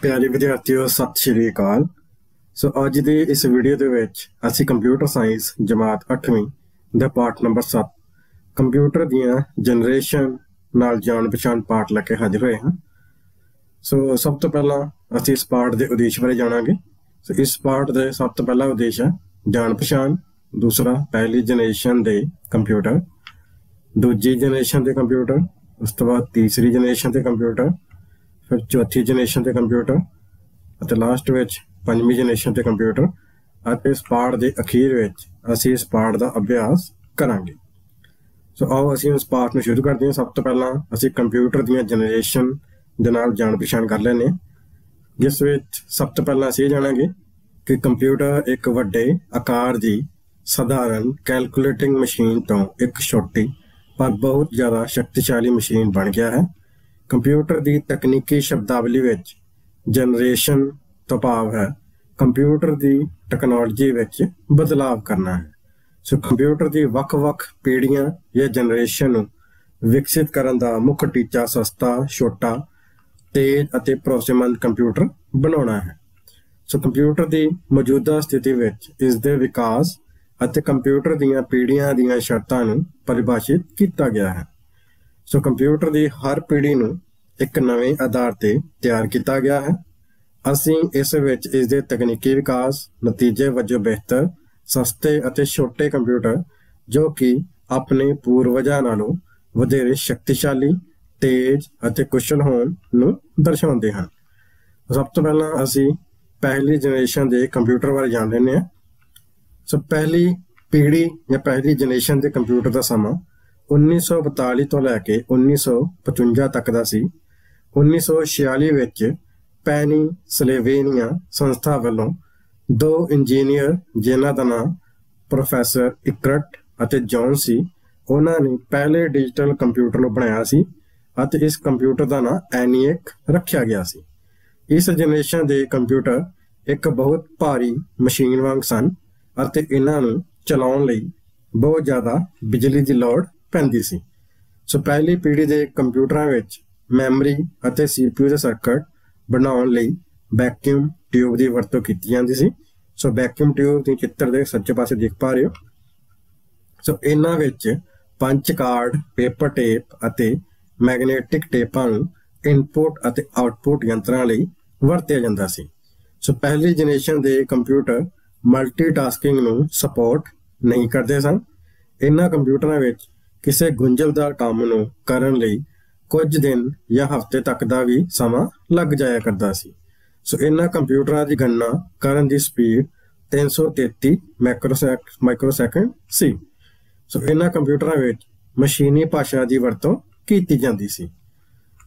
प्यारे विद्यार्थियों सत श्री अकाल। सो अज की इस वीडियो के असी कंप्यूटर साइंस जमात 8वीं दा पाठ नंबर 7 कंप्यूटर दियां जनरेशन नाल जान पछाण पाठ लैके हाजिर होए हैं। सो सब तो पहला असी इस पाठ के उद्देश्य बारे जानांगे। सो इस पाठ के सब तो पहला उद्देश्य है जान पछाण, दूसरा पहली जनरेशन के कंप्यूटर, दूजी जनरेशन के कंप्यूटर, उस तो बाद तीसरी जनरेशन के कंप्यूटर, फिर चौथी जनरेशन के कंप्यूटर और लास्ट में पंजवीं जनरेशन के कंप्यूटर। और इस पाठ के अखीर असी इस पाठ का अभ्यास करांगे। सो आओ असी इस पाठ में शुरू करते हैं। सब तो पहला असी कंप्यूटर दी जनरेशन दे नाल जान पछाण कर लेने, जिस सब तो पहला असी जानांगे कि कंप्यूटर एक वड्डे आकार की साधारण कैलकुलेटिंग मशीन तो एक छोटी पर बहुत ज़्यादा शक्तिशाली मशीन बन गया है। कंप्यूटर की तकनीकी शब्दावली विच जनरेशन तो भाव है कंप्यूटर की टैक्नोलॉजी विच बदलाव करना है। सो कंप्यूटर की वख-वख पीढ़ियां या जनरेशन विकसित करने का मुख्य टीचा सस्ता, छोटा, तेज और भरोसेमंद कंप्यूटर बनाना है। सो कंप्यूटर की मौजूदा स्थिति विच इसके विकास और कंप्यूटर दीयां पीढ़ियां दीयां शर्तां नूं परिभाषित किया गया है। सो कंप्यूटर की हर पीढ़ी नूं एक नवे आधार ते तैयार किया गया है। असी इस विच इसके तकनीकी विकास नतीजे वजों बेहतर, सस्ते और छोटे कंप्यूटर जो कि अपने पूर्वजां नालों वधेरे शक्तिशाली, तेज और कुशल होण नूं दर्शाउंदे हन। सब तो पहला असी पहली जनरेशन के कंप्यूटर बारे जान लैंदे हां। सो पहली पीढ़ी या पहली जनरेशन के कंप्यूटर का समा 1942 तो लैके 1955 तक का सी। 1946 विच पैनी स्लेवेनिया संस्था वालों दो इंजीनियर जिन्हां दा नाम प्रोफैसर इकरट और जॉन सी, उन्होंने पहले डिजिटल कंप्यूटर नूं बनाया सी और इस कंप्यूटर का नाम एनिएक रखा गया सी। इस जनरेशन के कंप्यूटर एक बहुत भारी मशीन वांग सन और इन्हां नूं चलाउण लई बहुत ज़्यादा बिजली की लोड़ पैंदी सी। सो पहली पीढ़ी के कंप्यूटरां विच मैमरी और CPU के सर्किट बनाउण लई वैक्यूम ट्यूब की वरतों की जाती सी। सो वैक्यूम ट्यूब के चित्र के सज्जे पासे देख पा रहे हो। सो इन्हां विच पंच कार्ड, पेपर टेप और मैगनैटिक टेपां नूं इनपुट और आउटपुट यंत्रां लई वरतिया जांदा सी। सो पहली जनरेशन के कंप्यूटर मल्टीटास्किंग नूं सपोर्ट नहीं करते सन। इन्हां कंप्यूटरां विच किसी गुंझलदार काम नूं करन लई कुछ दिन या हफ्ते तक का भी समा लग जाया करता सी। सो इन्हां कंप्यूटरां की गणना करन दी स्पीड 333 माइक्रोसैकेंड सी। सो इन्हां कंप्यूटरां विच मशीनी भाषा की वरतों की जाती सी।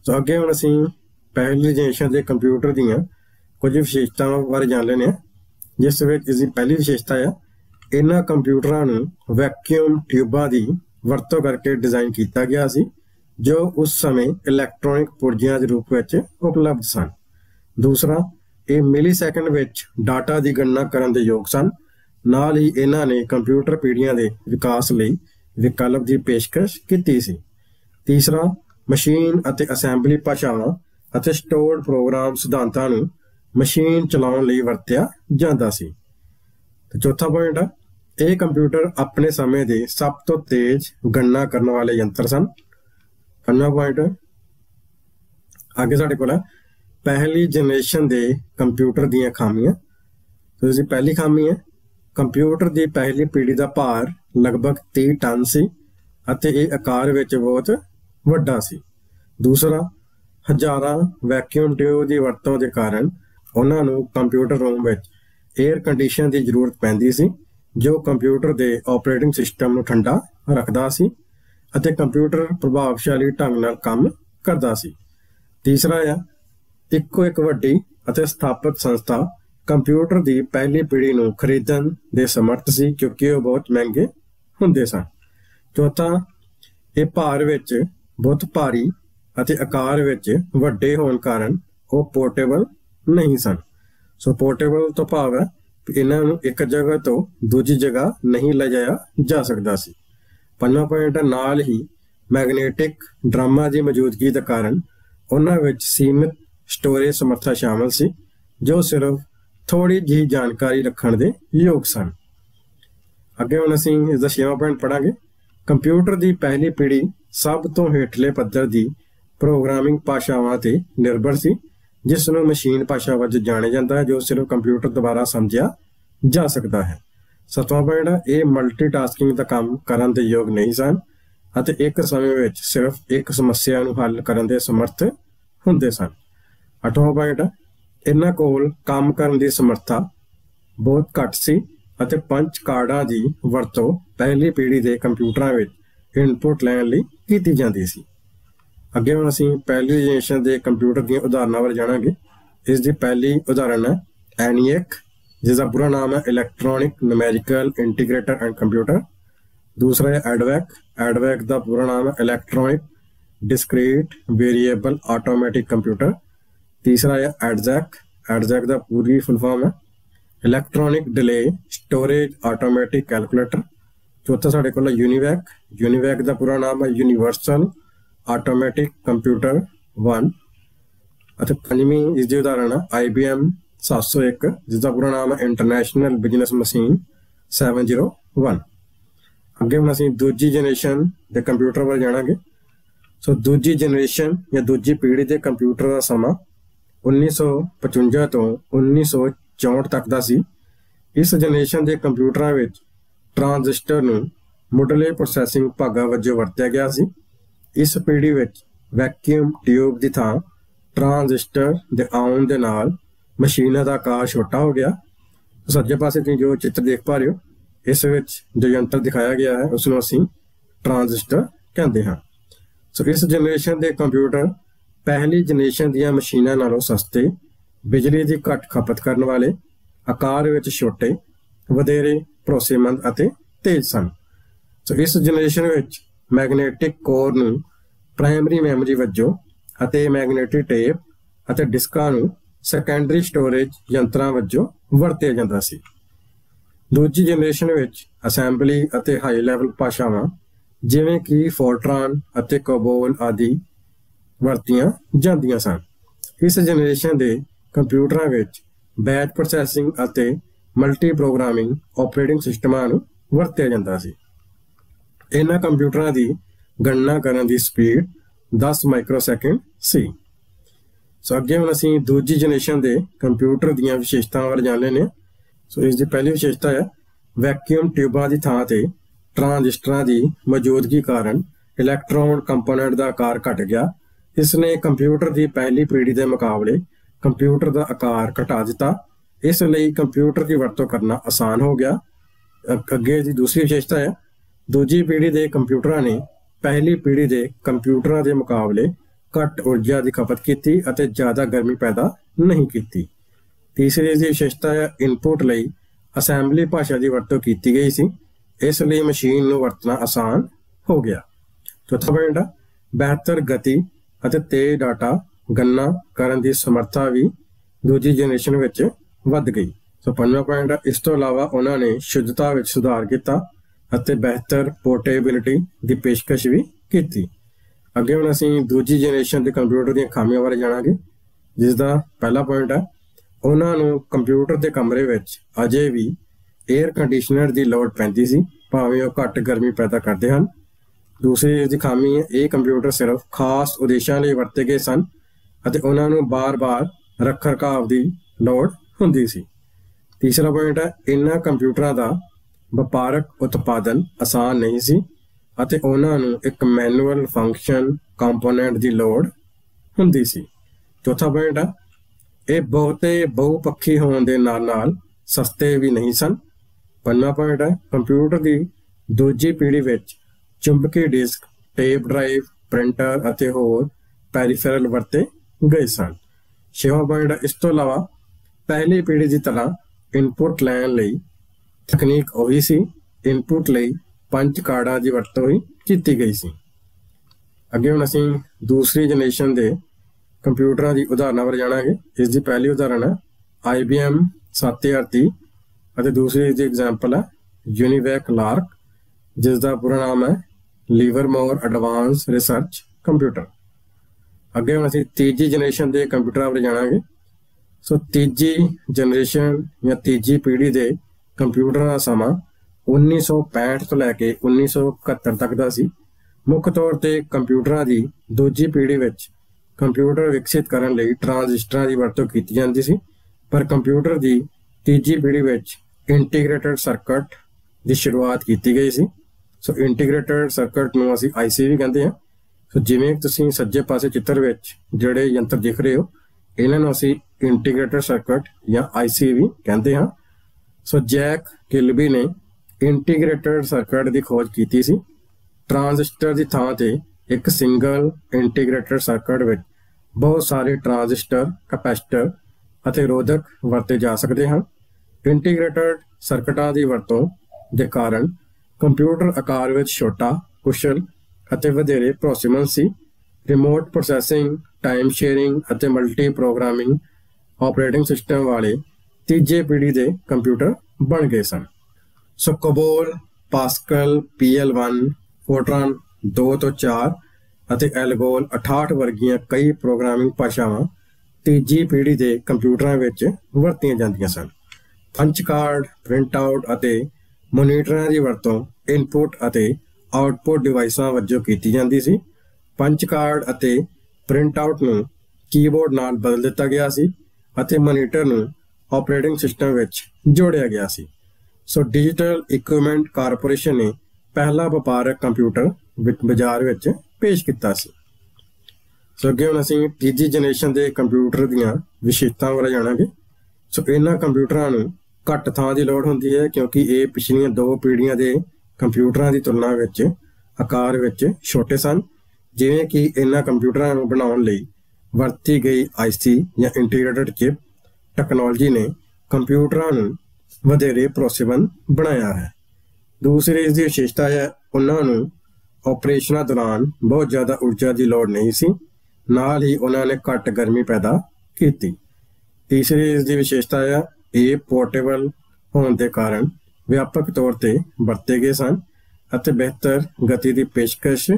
सो अगे हुण असीं पहली जनरेशन के कंप्यूटर दीयां कुछ विशेषतावां बारे जान लैंदे हां। जिस विच इसदी पहली विशेषता है इन्हां कंप्यूटरां नूं वैक्यूम ट्यूबां की वरतों करके डिजाइन किया गया सी जो उस समय इलैक्ट्रॉनिक पुर्जियां के रूप में उपलब्ध सन। दूसरा, ये मिली सैकेंड विच डाटा की गणना करने के योग सन। नाल ही इन्हां ने कंप्यूटर पीढ़ियां के विकास लई विकल्प की पेशकश की सी। तीसरा, मशीन और असैंबली भाषावां और स्टोर्ड प्रोग्राम सिद्धांतां नूं मशीन चलाउण लई वरतिया जांदा सी। तो चौथा पॉइंट है यह कंप्यूटर अपने समय के सब तो तेज गणना करने वाले यंत्र सन। पंजवां पॉइंट आगे साडे कोल पहली जनरेशन के कंप्यूटर दीयां खामियां। तो इसकी पहली खामी है कंप्यूटर की पहली पीढ़ी का भार लगभग 30 टन सी और यह आकार विच बहुत वड्डा सी। दूसरा, हज़ारां वैक्यूम ट्यूब की वरतों के कारण उन्हां नूं computer room which air condition की जरूरत पैंदी सी जो कंप्यूटर के ऑपरेटिंग सिस्टम नूं ठंडा रखता सी और कंप्यूटर प्रभावशाली ढंग नाल काम करता सी। तीसरा है एक वड्डी और स्थापित संस्था कंप्यूटर की पहली पीढ़ी नूं खरीदण दे समर्थ सी क्योंकि वो बहुत महंगे हुंदे सन। चौथा, ये भार विच बहुत भारी और आकार विच वड्डे होने कारण वो पोर्टेबल नहीं सन। सो पोर्टेबल तो भाव है इन्हां नूं एक जगह तो दूजी जगह नहीं ले जाया जा सकता सी। पंजवां पॉइंट है नाल ही मैगनैटिक ड्रामां की मौजूदगी के कारण उन्हां विच सीमित स्टोरेज समर्था शामिल सी जो सिर्फ थोड़ी जी जानकारी रखने दे योग सन। अगे हुण असीं इसदा 6वां पॉइंट पढ़ांगे। कंप्यूटर की पहली पीढ़ी सब तो हेठले पद्धर की प्रोग्रामिंग भाषावां ते निर्भर सी जिस नूं मशीन भाषा वज जाने जाता है जो सिर्फ कंप्यूटर द्वारा समझा जा सकता है। 7वां पॉइंट है ये मल्टीटास्किंग का काम करन दे योग नहीं सन अते एक समय विच सिर्फ एक समस्या नूं हल करन दे समर्थ हुंदे सन। 8वां पॉइंट है इन्हां कोल काम करन दी समर्था बहुत घट सी अते पंच कार्डां दी वरतों पहली पीढ़ी दे कंप्यूटरां विच इनपुट लैण लई कीती जांदी सी। अगे हुण असीं पहली जनरेशन के कंप्यूटर दी उदाहरणां बारे जाणांगे। इसकी पहली उदाहरण है ENIAC जिसका पूरा नाम है electronic numerical integrator and computer. दूसरा है एडवैक का पूरा नाम है electronic discrete variable automatic computer. तीसरा है एडजैक का पूरी फुल फॉर्म है electronic delay storage automatic calculator. चौथा साढ़े को यूनिवैक का पूरा नाम है यूनिवर्सल ऑटोमेटिक कंप्यूटर 1। अच्छा पंजवीं इसकी उदाहरण है IBM 701 जिसका पूरा नाम है इंटरनेशनल बिजनेस मशीन 701। अगे हम असीं दूजी जनरेशन के कंप्यूटर पर जाणांगे। सो दूजी जनरेशन या दूजी पीढ़ी के कंप्यूटर का समा 1955 तो 1964 तक का सी। इस जनरेशन के कंप्यूटरों में ट्रांजिस्टर नूं मुढ़ले प्रोसैसिंग भागां वजों वरत्या गया सी। इस पीढ़ी में वैक्यूम ट्यूब की थां ट्रांजिस्टर के आउण दे नाल मशीनां दा आकार छोटा हो गया। सज्जे पासे तुसीं जो चित्र देख पा रहे हो इस विच जो यंत्र दिखाया गया है उसनूं असीं ट्रांजिस्टर कहते हैं। सो इस जनरेशन के कंप्यूटर पहली जनरेशन दीयां मशीनां नालों सस्ते बिजली की घट खपत करने वाले आकार विच छोटे वधेरे भरोसेमंद अते तेज सन। सो इस जनरेशन विच मैगनेटिक कोर नूं प्राइमरी मैमरी वजों अते मैगनेटिक टेप अते डिस्कां नूं सैकेंडरी स्टोरेज यंत्रां वजों वरतिया जांदा सी। दूजी जनरेशन विच असैंबली अते हाई लैवल भाषावां जिवें कि फोर्ट्रान अते कोबोल आदि वरतियां जांदियां सन। इस जनरेशन के कंप्यूटरां विच बैच प्रोसैसिंग अते मल्टी प्रोग्रामिंग ऑपरेटिंग सिस्टमां नूं वरतिया जांदा सी। इन्हां कंप्यूटरां की गणना करने की स्पीड 10 माइक्रोसैकेंड सी। सो अगे हम असीं दूजी जनरेशन के कंप्यूटर दीयां विशेषतावां बारे जान लैंदे हां। सो इसकी पहली विशेषता है वैक्यूम ट्यूबां की थां ते ट्रांजिस्टरां की मौजूदगी कारण इलैक्ट्रॉन कंपोनेंट का आकार घट गया। इसने कंप्यूटर की पहली पीढ़ी के मुकाबले कंप्यूटर का आकार घटा दिता। इसलिए कंप्यूटर की वरतों करना आसान हो गया। अगे की दूसरी विशेषता है दूजी पीढ़ी के कंप्यूटरों ने पहली पीढ़ी के कंप्यूटरों के मुकाबले घट ऊर्जा की खपत की अते ज़्यादा गर्मी पैदा नहीं की। तीसरी इसकी विशेषता है इनपुट लई असैंबली भाषा की वरतों की गई सी इसलिए मशीन नूं वरतना आसान हो गया। चौथा पॉइंट है बेहतर गति अते तेज डाटा गणना करन दी समर्था भी दूजी जनरेशन विच वध गई। सो पंजवां पॉइंट है इस तो इलावा उन्होंने शुद्धता विच सुधार किया अते बेहतर पोर्टेबिलिटी की पेशकश भी की। अगे हुण असीं दूजी जनरेशन के कंप्यूटर दी खामियां बारे जाणांगे। जिसका पहला पॉइंट है उन्होंने कंप्यूटर के कमरे विच अजे भी एयर कंडीशनर की लोड़ पैंदी सी भावें वो घट गर्मी पैदा करते हैं। दूसरी इसकी खामी है ये कंप्यूटर सिर्फ खास उद्देश्यों लिए वरते गए सन अते उन्होंने बार बार रख रखाव की लोड़ हुंदी सी। तीसरा पॉइंट है इन्हां कंप्यूटरों का वपारक उत्पादन आसान नहीं सी अते उन्होंने एक मैनुअल फंक्शन कंपोनेंट की लोड़ हुंदी सी। चौथा पॉइंट है ये बहुते बहुपक्षी होने के नाल सस्ते भी नहीं सन। पंजवां पॉइंट है कंप्यूटर की दूजी पीढ़ी विच चुंबकी डिस्क टेप ड्राइव प्रिंटर अते होर पैरीफेरल वरते गए सन। छेवां पॉइंट है इस तो इलावा पहली पीढ़ी की तरह इनपुट लैण लई तकनीक वही सी इनपुट लई पंच कार्डां की वरतों ही की गई सी। अगे हुण असीं दूसरी जनरेशन के कंप्यूटरां की उदाहरणां बारे जाणांगे। इसकी पहली उदाहरण है IBM 7030 और दूसरी इसकी एग्जाम्पल है यूनिवैक लार्क जिसका पूरा नाम है लिवरमोर एडवांस रिसर्च कंप्यूटर। अगे हम असीं तीजी जनरेशन के कंप्यूटर बारे जाणांगे। सो तीजी जनरेशन या तीजी पीढ़ी के कंप्यूटर का समा 1965 तो लैके 1971 तक का सी। मुख तौर पर कंप्यूटर की दूजी पीढ़ी विच कंप्यूटर विकसित करने लई ट्रांजिस्टर की वरतों की जाती सी, पर कंप्यूटर की तीजी पीढ़ी विच इंटीग्रेटेड सर्किट की शुरुआत की गई सी। सो इंटीग्रेटेड सर्किट नूं असीं IC भी कहते हैं। सो जिवें तुसीं सज्जे पासे चित्र विच जिहड़े यंत्र दिख रहे हो, इन्हां नूं असीं इंटीग्रेटेड सर्किट या IC भी कहते हैं। सो जैक किलबी ने इंटीग्रेटेड सर्किट की खोज की सी। ट्रांजिस्टर की थां ते एक सिंगल इंटीग्रेटेड सर्किट विच बहुत सारे ट्रांजिस्टर, कैपेसिटर अते रोधक वरते जा सकते हैं। इंटीग्रेटेड सर्किटां की वरतों के कारण कंप्यूटर आकार विच छोटा, कुशल अते वधेरे भरोसेमंद सी। रिमोट प्रोसैसिंग, टाइम शेयरिंग अते मल्टी प्रोग्रामिंग ऑपरेटिंग सिस्टम वाले तीजे पीढ़ी के कंप्यूटर बन गए सन। सो कोबोल, पास्कल, PL1, फोर्ट्रान 2 तो 4 अते एल्गोल 68 वर्गियां कई प्रोग्रामिंग भाषावां तीजी पीढ़ी के कंप्यूटरां विच वरतियां जांदियां सन। पंच कार्ड, प्रिंट आउट अते मोनीटरां की वरतों इनपुट अते आउटपुट डिवाइसां वजों की जाती सी। पंच कार्ड अते प्रिंट आउट नूं कीबोर्ड नाल बदल दिता गया सी अते मोनीटर नूं ऑपरेटिंग सिस्टम विच जोड़िया गया सी। सो डिजिटल इक्विपमेंट कारपोरेशन ने पहला व्यापारक कंप्यूटर बाजार विच पेश किया सी। सो अगे हुण असीं तीजी जनरेशन के कंप्यूटर दीआं विशेषतावां बारे जाणांगे। सो इन्हां कंप्यूटरां नूं घट थां की लोड़ हुंदी है, क्योंकि ये पिछलियां 2 पीढ़ियां के कंप्यूटरां की तुलना विच आकार विच छोटे सन। जिवें कि इन्हां कंप्यूटरां नूं बनाउण लई वरती गई IC या इंटीग्रेटेड चिप टैक्नोलॉजी ने कंप्यूटरां नूं वधेरे भरोसेमंद बनाया है। दूसरी इसकी विशेषता है उन्हां नूं ऑपरेशनां दौरान बहुत ज़्यादा ऊर्जा की लोड़ नहीं सी, नाल ही उन्होंने घट गर्मी पैदा की। तीसरी इसकी विशेषता है ये पोर्टेबल होने के कारण व्यापक तौर पर वरते गए सन अते बेहतर गति की पेशकश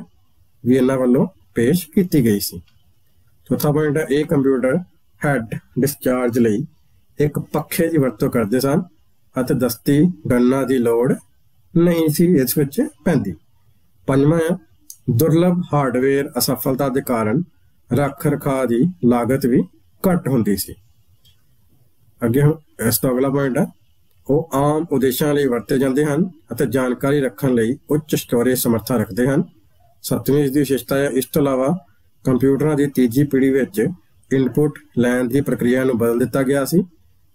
भी इन्हां वल्लों पेश की गई सी। चौथा पॉइंट है ये कंप्यूटर हैड डिस्चार्ज लई एक पखे की वरतों करते सन अते दस्ती गन्ना की लोड़ नहीं सी इस विच पैंदी। पंजवां है दुर्लभ हार्डवेयर असफलता के कारण रख रखाव की लागत भी घट होंदी सी। अगे हम इस तो अगला पॉइंट है वो आम उद्देश्यों लिए वरते जाते हैं अते जानकारी रखने लई उच्च स्टोरेज समर्था रखते हैं। सतवीं इसकी विशेषता है इस तो अलावा कंप्यूटरों की तीजी पीढ़ी विच इनपुट लैन की प्रक्रिया नूं बदल दिता गया सी।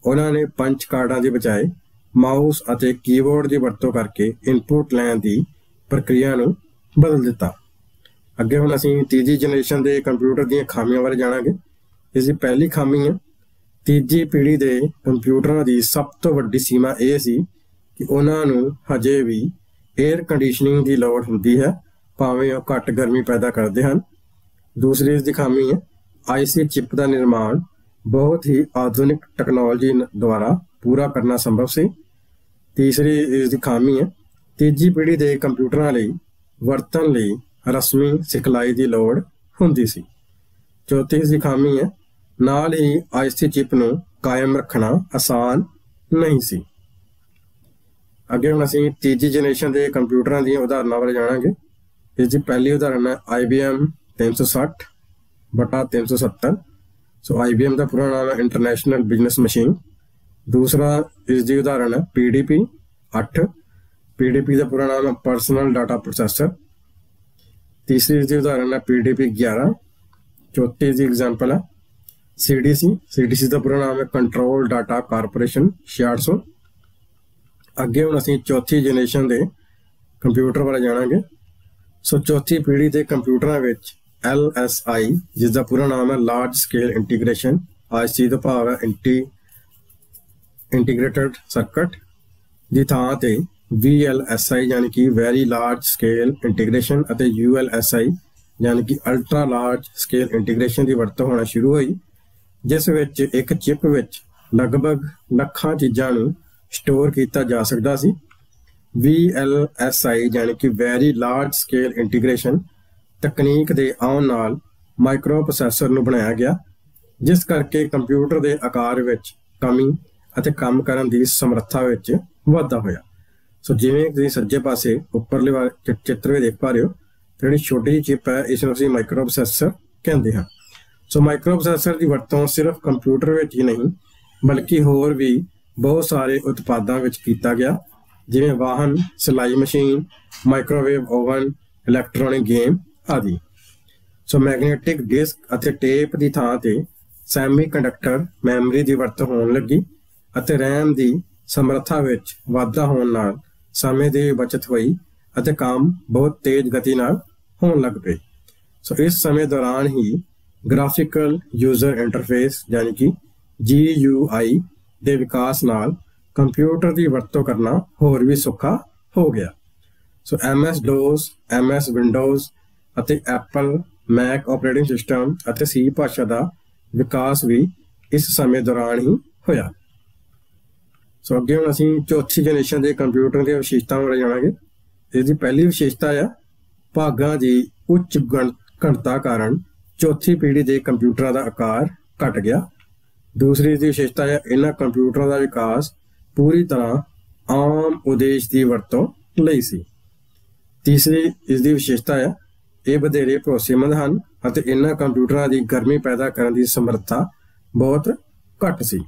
उन्होंने पंच कार्डां की बजाय माउस अते कीबोर्ड की वरतों करके इनपुट लैन की प्रक्रिया नूं बदल दिता। अगे हुण असीं तीजी जनरेशन के कंप्यूटर दी खामियां बारे जाणांगे। इसकी पहली खामी है तीजी पीढ़ी के कंप्यूटरों की सब तो वड्डी सीमा यह सी कि उन्हां नूं हजे भी एयर कंडीशनिंग की लोड़ हुंदी है, भावें वो घट गर्मी पैदा करते हैं। दूसरी इसकी खामी है IC चिप का निर्माण बहुत ही आधुनिक टैक्नोलॉजी द्वारा पूरा करना संभव सी। तीसरी इसकी खामी है तीजी पीढ़ी के कंप्यूटरों लई वरतन लई रस्मी सिखलाई की लोड़ हुंदी सी। चौथी इसकी खामी है नाल ही IC चिप नूं कायम रखना आसान नहीं सी। अगे हुण असीं तीजी जनरेशन के कंप्यूटरों दी उदाहरणां बारे जाणांगे। इसकी पहली उदाहरण है IBM 360/370। सो IBM का पूरा नाम है इंटरनेशनल बिजनेस मशीन। दूसरा इसकी उदाहरण है PDP 8। PDP का पूरा नाम है पर्सनल डाटा प्रोसेसर। तीसरी इसकी उदाहरण है PDP 11। चौथी इसकी एग्जाम्पल है CDC। CDC का पूरा नाम है कंट्रोल डाटा कारपोरेशन 6600। अगे हुण असीं चौथी जनरेशन के कंप्यूटर बारे जाणांगे। सो चौथी पीढ़ी के कंप्यूटरों विच LSI जिसका पूरा नाम है लार्ज स्केल इंटीग्रेशन IC तो भाव है इंटीग्रेटेड सर्किट की थां ते VLSI यानी कि वैरी लार्ज स्केल इंटीग्रेशन अते ULSI यानी कि अल्ट्रा लार्ज स्केल इंटीग्रेशन की वरतों होना शुरू हुई, जिस विच एक चिप विच लगभग लखां चीज़ां नूं स्टोर किया जा सकता सी। VLSI यानी कि वैरी लार्ज स्केल इंटीग्रेशन तकनीक के आउण नाल ਮਾਈਕਰੋ ਪ੍ਰੋਸੈਸਰ ਨੂੰ ਬਣਾਇਆ ਗਿਆ, ਜਿਸ ਕਰਕੇ ਕੰਪਿਊਟਰ ਦੇ ਆਕਾਰ ਵਿੱਚ ਕਮੀ ਅਤੇ ਕੰਮ ਕਰਨ ਦੀ ਸਮਰੱਥਾ ਵਿੱਚ ਵਾਧਾ ਹੋਇਆ। ਸੋ ਜਿਵੇਂ ਤੁਸੀਂ ਸੱਜੇ ਪਾਸੇ ਉੱਪਰਲੇ ਚਿੱਤਰ ਵਿੱਚ ਦੇਖ ਪਾ ਰਹੇ ਹੋ, ਜਿਹੜੀ ਛੋਟੀ ਜਿਹੀ ਚਿਪ ਹੈ ਇਸ ਨੂੰ ਅਸੀਂ ਮਾਈਕਰੋ ਪ੍ਰੋਸੈਸਰ ਕਹਿੰਦੇ ਹਾਂ। ਸੋ ਮਾਈਕਰੋ ਪ੍ਰੋਸੈਸਰ ਦੀ ਵਰਤੋਂ ਸਿਰਫ ਕੰਪਿਊਟਰ ਵਿੱਚ ਹੀ ਨਹੀਂ ਬਲਕਿ ਹੋਰ ਵੀ ਬਹੁਤ ਸਾਰੇ ਉਤਪਾਦਾਂ ਵਿੱਚ ਕੀਤਾ ਗਿਆ, ਜਿਵੇਂ ਵਾਹਨ, ਸਿਲਾਈ machine, microwave oven, electronic game ਆਦਿ। ਸੋ ਮੈਗਨੈਟਿਕ ਡਿਸਕ ਅਤੇ ਟੇਪ ਦੀ ਥਾਂ ਤੇ ਸੈਮੀਕੰਡਕਟਰ ਮੈਮਰੀ ਦੀ ਵਰਤੋਂ ਹੋਣ ਲੱਗੀ ਅਤੇ ਰੈਮ ਦੀ ਸਮਰੱਥਾ ਵਿੱਚ ਵਾਧਾ ਹੋਣ ਨਾਲ ਸਮੇਂ ਦੀ ਬਚਤ ਹੋਈ ਅਤੇ ਕੰਮ ਬਹੁਤ ਤੇਜ਼ ਗਤੀ ਨਾਲ ਹੋਣ ਲੱਗ ਪਏ। ਸੋ ਇਸ ਸਮੇਂ ਦੌਰਾਨ ਹੀ ਗ੍ਰਾਫਿਕਲ ਯੂਜ਼ਰ ਇੰਟਰਫੇਸ ਯਾਨੀ ਕਿ GUI ਦੇ ਵਿਕਾਸ ਨਾਲ ਕੰਪਿਊਟਰ ਦੀ ਵਰਤੋਂ ਕਰਨਾ ਹੋਰ ਵੀ ਸੌਖਾ ਹੋ ਗਿਆ। ਸੋ MS-DOS, MS ਵਿੰਡੋਜ਼ ਅਤੇ ਐਪਲ ਮੈਕ ਆਪਰੇਟਿੰਗ ਸਿਸਟਮ ਅਤੇ C ਭਾਸ਼ਾ ਦਾ ਵਿਕਾਸ ਵੀ ਇਸ ਸਮੇਂ ਦੌਰਾਨ ਹੀ ਹੋਇਆ। ਸੋ ਅੱਗੇ ਹੁਣ ਅਸੀਂ ਚੌਥੀ ਜਨਰੇਸ਼ਨ ਦੇ ਕੰਪਿਊਟਰ ਦੀਆਂ ਵਿਸ਼ੇਸ਼ਤਾਵਾਂ ਬਾਰੇ ਜਾਣਾਂਗੇ। ਇਸ ਦੀ ਪਹਿਲੀ ਵਿਸ਼ੇਸ਼ਤਾ ਆ ਭਾਗਾਂ ਦੀ ਉੱਚ ਘਣਤਾ ਕਾਰਨ ਚੌਥੀ ਪੀੜ੍ਹੀ ਦੇ ਕੰਪਿਊਟਰਾਂ ਦਾ ਆਕਾਰ ਘਟ ਗਿਆ। ਦੂਸਰੀ ਇਸ ਦੀ ਵਿਸ਼ੇਸ਼ਤਾ ਹੈ ਇਹਨਾਂ ਕੰਪਿਊਟਰਾਂ ਦਾ ਵਿਕਾਸ ਪੂਰੀ ਤਰ੍ਹਾਂ ਆਮ ਉਦੇਸ਼ ਦੀ ਵਰਤੋਂ ਲਈ ਸੀ। ਤੀਸਰੀ ਇਸ ਦੀ ਵਿਸ਼ੇਸ਼ਤਾ ਹੈ ਇਹ ਵਧੇਰੇ ਭਰੋਸੇਮੰਦ ਹਨ ਅਤੇ ਇਹਨਾਂ ਕੰਪਿਊਟਰਾਂ ਦੀ ਗਰਮੀ ਪੈਦਾ ਕਰਨ ਦੀ ਸਮਰੱਥਾ ਬਹੁਤ ਘੱਟ ਸੀ।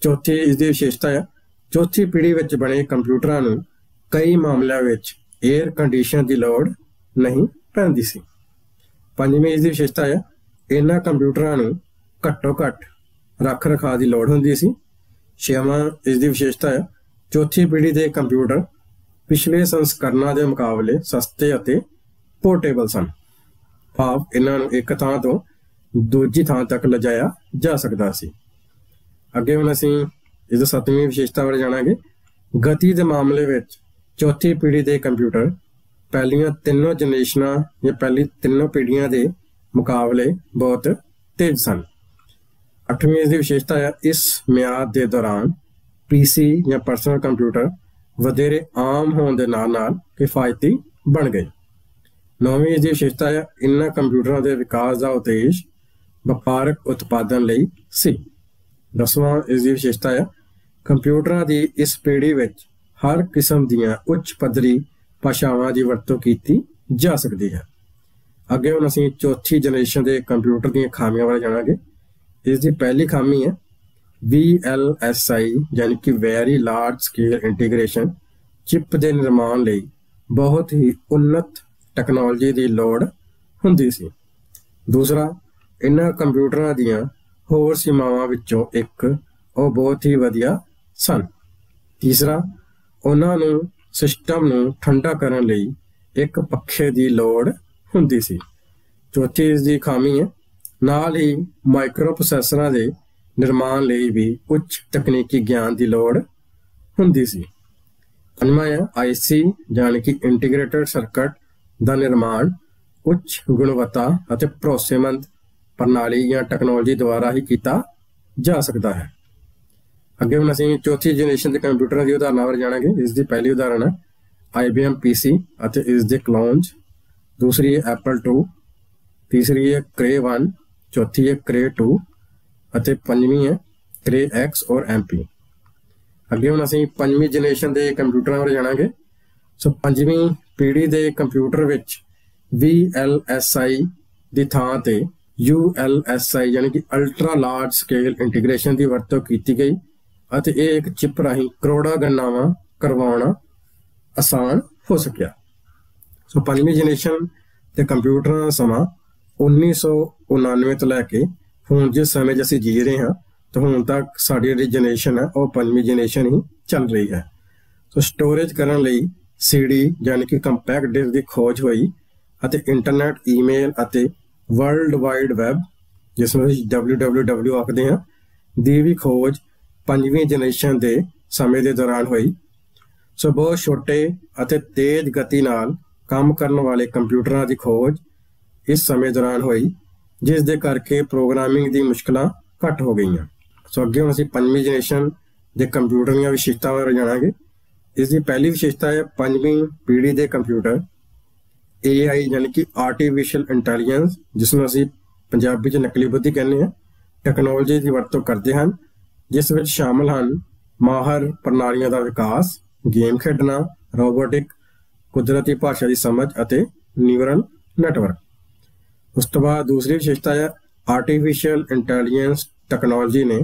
ਚੌਥੀ ਇਸ ਦੀ ਵਿਸ਼ੇਸ਼ਤਾ ਹੈ ਚੌਥੀ ਪੀੜ੍ਹੀ ਵਿੱਚ ਬਣੇ ਕੰਪਿਊਟਰਾਂ ਨੂੰ ਕਈ ਮਾਮਲਿਆਂ ਵਿੱਚ 에ਅਰ ਕੰਡੀਸ਼ਨ ਦੀ ਲੋੜ ਨਹੀਂ ਪੈਂਦੀ ਸੀ। ਪੰਜਵੀਂ ਇਸ ਦੀ ਵਿਸ਼ੇਸ਼ਤਾ ਹੈ ਇਹਨਾਂ ਕੰਪਿਊਟਰਾਂ ਨੂੰ ਘੱਟੋ ਘੱਟ ਰੱਖ ਰਖਾਅ ਦੀ ਲੋੜ ਹੁੰਦੀ ਸੀ। ਛੇਵਾਂ ਇਸ ਦੀ ਵਿਸ਼ੇਸ਼ਤਾ ਹੈ ਚੌਥੀ ਪੀੜ੍ਹੀ ਦੇ ਕੰਪਿਊਟਰ ਪਿਛਲੇ ਸੰਸਕਰਨਾਂ ਦੇ ਮੁਕਾਬਲੇ ਸਸਤੇ ਅਤੇ ਪੋਰਟੇਬਲ ਸਨ, ਭਾਵ ਇਹਨਾਂ ਨੂੰ ਇੱਕ ਥਾਂ ਤੋਂ ਦੂਜੀ ਥਾਂ ਤੱਕ ਲਿਜਾਇਆ ਜਾ ਸਕਦਾ ਸੀ। ਅੱਗੇ ਹੁਣ ਅਸੀਂ ਇਸ ਦੀ ਸੱਤਵੀਂ ਵਿਸ਼ੇਸ਼ਤਾ ਬਾਰੇ ਜਾਣਾਂਗੇ। ਗਤੀ ਦੇ ਮਾਮਲੇ ਵਿੱਚ ਚੌਥੀ ਪੀੜ੍ਹੀ ਦੇ ਕੰਪਿਊਟਰ ਪਹਿਲੀਆਂ ਤਿੰਨੋਂ ਜਨਰੇਸ਼ਨਾਂ ਜਾਂ ਪਹਿਲੀ ਤਿੰਨੋਂ ਪੀੜ੍ਹੀਆਂ ਦੇ ਮੁਕਾਬਲੇ ਬਹੁਤ ਤੇਜ਼ ਸਨ। ਅੱਠਵੀਂ ਇਸ ਦੀ ਵਿਸ਼ੇਸ਼ਤਾ ਹੈ ਇਸ ਮਿਆਦ ਦੇ ਦੌਰਾਨ PC ਜਾਂ ਪਰਸਨਲ ਕੰਪਿਊਟਰ ਵਧੇਰੇ ਆਮ ਹੋਣ ਦੇ ਨਾਲ ਨਾਲ ਕਿਫਾਇਤੀ ਬਣ ਗਏ। ਨੌਵੀਂ ਇਸ ਦੀ ਵਿਸ਼ੇਸ਼ਤਾ ਹੈ ਇਹਨਾਂ ਕੰਪਿਊਟਰਾਂ ਦੇ ਵਿਕਾਸ ਦਾ ਉਦੇਸ਼ ਵਪਾਰਕ ਉਤਪਾਦਨ ਲਈ ਸੀ। ਦਸਵਾਂ ਇਸ ਦੀ ਵਿਸ਼ੇਸ਼ਤਾ ਹੈ ਕੰਪਿਊਟਰਾਂ ਦੀ ਇਸ ਪੀੜ੍ਹੀ ਵਿੱਚ ਹਰ ਕਿਸਮ ਦੀਆਂ ਉੱਚ ਪੱਧਰੀ ਭਾਸ਼ਾਵਾਂ ਦੀ ਵਰਤੋਂ ਕੀਤੀ ਜਾ ਸਕਦੀ ਹੈ। ਅੱਗੇ ਹੁਣ ਅਸੀਂ ਚੌਥੀ ਜਨਰੇਸ਼ਨ ਦੇ ਕੰਪਿਊਟਰ ਦੀਆਂ ਖਾਮੀਆਂ ਬਾਰੇ ਜਾਣਾਂਗੇ। ਇਸ ਦੀ ਪਹਿਲੀ ਖਾਮੀ ਹੈ VLSI ਯਾਨੀ ਕਿ very large scale integration. Chip ਦੇ ਨਿਰਮਾਣ ਲਈ ਬਹੁਤ ਹੀ ਉੱਨਤ ਟੈਕਨੋਲੋਜੀ ਦੀ ਲੋੜ ਹੁੰਦੀ ਸੀ। ਦੂਸਰਾ, ਇਹਨਾਂ ਕੰਪਿਊਟਰਾਂ ਦੀਆਂ ਹੋਰ ਸੀਮਾਵਾਂ ਵਿੱਚੋਂ ਇੱਕ ਉਹ ਬਹੁਤ ਹੀ ਵਧੀਆ ਸਨ। ਤੀਸਰਾ, ਉਹਨਾਂ ਨੂੰ ਸਿਸਟਮ ਨੂੰ ਠੰਡਾ ਕਰਨ ਲਈ ਇੱਕ ਪੱਖੇ ਦੀ ਲੋੜ ਹੁੰਦੀ ਸੀ। ਚੌਥੀ ਇਸ ਦੀ ਖਾਮੀ ਹੈ ਨਾਲ ਹੀ ਮਾਈਕਰੋ ਪ੍ਰੋਸੈਸਰਾਂ ਦੇ ਨਿਰਮਾਣ ਲਈ ਵੀ ਉੱਚ ਤਕਨੀਕੀ ਗਿਆਨ ਦੀ ਲੋੜ ਹੁੰਦੀ ਸੀ। ਪੰਜਵਾਂ ਹੈ IC ਯਾਨੀ ਕਿ ਇੰਟੀਗ੍ਰੇਟਡ ਸਰਕਟ ਦਾ ਨਿਰਮਾਣ ਉੱਚ ਗੁਣਵੱਤਾ ਅਤੇ ਭਰੋਸੇਮੰਦ ਪ੍ਰਣਾਲੀ ਜਾਂ ਟੈਕਨੋਲੋਜੀ ਦੁਆਰਾ ਹੀ ਕੀਤਾ ਜਾ ਸਕਦਾ ਹੈ। ਅੱਗੇ ਹੁਣ ਅਸੀਂ ਚੌਥੀ ਜਨਰੇਸ਼ਨ ਦੇ ਕੰਪਿਊਟਰਾਂ ਦੀ ਉਦਾਹਰਨਾਂ ਬਾਰੇ ਜਾਣਾਂਗੇ। ਇਸ ਦੀ ਪਹਿਲੀ ਉਦਾਹਰਣ ਹੈ IBM PC ਅਤੇ ਇਸ ਦੇ ਕਲੋਨਜ਼। ਦੂਸਰੀ ਹੈ Apple II। ਤੀਸਰੀ ਹੈ Cray 1। ਚੌਥੀ ਹੈ Cray 2 ਅਤੇ ਪੰਜਵੀਂ ਹੈ Cray X ਔਰ MP। ਅੱਗੇ ਹੁਣ ਅਸੀਂ ਪੰਜਵੀਂ ਜਨਰੇਸ਼ਨ ਦੇ ਕੰਪਿਊਟਰਾਂ ਬਾਰੇ ਜਾਣਾਂਗੇ। ਸੋ ਪੰਜਵੀਂ ਪੀੜ੍ਹੀ ਦੇ ਕੰਪਿਊਟਰ ਵਿੱਚ VLSI ਦੀ ਥਾਂ ਤੇ ULSI ਯਾਨੀ ਕਿ ਅਲਟਰਾ ਲਾਰਜ ਸਕੇਲ ਇੰਟੀਗ੍ਰੇਸ਼ਨ ਦੀ ਵਰਤੋਂ ਕੀਤੀ ਗਈ ਅਤੇ ਇਹ ਇੱਕ ਚਿਪ ਰਾਹੀਂ ਕਰੋੜਾਂ ਗਣਨਾਵਾਂ ਕਰਵਾਉਣਾ ਆਸਾਨ ਹੋ ਸਕਿਆ। ਸੋ ਪੰਜਵੀਂ ਜਨਰੇਸ਼ਨ ਦੇ ਕੰਪਿਊਟਰਾਂ ਦਾ ਸਮਾਂ 1999 ਤੋਂ ਲੈ ਕੇ ਹੁਣ ਜਿਸ ਸਮੇਂ 'ਚ ਅਸੀਂ ਜੀ ਰਹੇ ਹਾਂ ਤਾਂ ਹੁਣ ਤੱਕ ਸਾਡੀ ਜਿਹੜੀ ਜਨਰੇਸ਼ਨ ਹੈ ਉਹ ਪੰਜਵੀਂ ਜਨਰੇਸ਼ਨ ਹੀ ਚੱਲ ਰਹੀ ਹੈ। ਸੋ ਸਟੋਰੇਜ ਕਰਨ ਲਈ CD ਯਾਨੀ ਕਿ ਕੰਪੈਕਟ ਡਿਸਕ ਦੀ ਖੋਜ ਹੋਈ ਅਤੇ ਇੰਟਰਨੈਟ, ਈਮੇਲ ਅਤੇ ਵਰਲਡ ਵਾਈਡ ਵੈਬ ਜਿਸ ਨੂੰ ਅਸੀਂ WWW ਆਖਦੇ ਹਾਂ ਦੀ ਵੀ ਖੋਜ ਪੰਜਵੀਂ ਜਨਰੇਸ਼ਨ ਦੇ ਸਮੇਂ ਦੇ ਦੌਰਾਨ ਹੋਈ। ਸੋ ਬਹੁਤ ਛੋਟੇ ਅਤੇ ਤੇਜ਼ ਗਤੀ ਨਾਲ ਕੰਮ ਕਰਨ ਵਾਲੇ ਕੰਪਿਊਟਰਾਂ ਦੀ ਖੋਜ ਇਸ ਸਮੇਂ ਦੌਰਾਨ ਹੋਈ, ਜਿਸ ਦੇ ਕਰਕੇ ਪ੍ਰੋਗਰਾਮਿੰਗ ਦੀ ਮੁਸ਼ਕਲਾਂ ਘੱਟ ਹੋ ਗਈਆਂ। ਸੋ ਅੱਗੇ ਹੁਣ ਅਸੀਂ ਪੰਜਵੀਂ ਜਨਰੇਸ਼ਨ ਦੇ ਕੰਪਿਊਟਰ ਦੀਆਂ ਵਿਸ਼ੇਸ਼ਤਾਵਾਂ ਬਾਰੇ ਜਾਣਾਂਗੇ। ਇਸ ਦੀ ਪਹਿਲੀ ਵਿਸ਼ੇਸ਼ਤਾ ਹੈ ਪੰਜਵੀਂ ਪੀੜ੍ਹੀ ਦੇ ਕੰਪਿਊਟਰ AI यानी कि आर्टिफिशियल इंटैलीजेंस, जिसनूं ਅਸੀਂ ਪੰਜਾਬੀ 'ਚ ਨਕਲੀ ਬੁੱਧੀ ਕਹਿੰਦੇ ਹਾਂ, ਟੈਕਨੋਲੋਜੀ ਦੀ ਵਰਤੋਂ ਕਰਦੇ ਹਨ, ਜਿਸ ਵਿੱਚ ਸ਼ਾਮਲ ਹਨ ਮਾਹਰ ਪ੍ਰਣਾਲੀਆਂ ਦਾ ਵਿਕਾਸ, ਗੇਮ ਖੇਡਣਾ, ਰੋਬੋਟਿਕ, ਕੁਦਰਤੀ ਭਾਸ਼ਾ ਦੀ ਸਮਝ ਅਤੇ ਨਿਊਰਲ ਨੈਟਵਰਕ। ਉਸ ਤੋਂ ਬਾਅਦ ਦੂਸਰੀ ਵਿਸ਼ੇਸ਼ਤਾ ਹੈ ਆਰਟੀਫਿਸ਼ੀਅਲ ਇੰਟੈਲੀਜੈਂਸ ਟੈਕਨੋਲੋਜੀ ਨੇ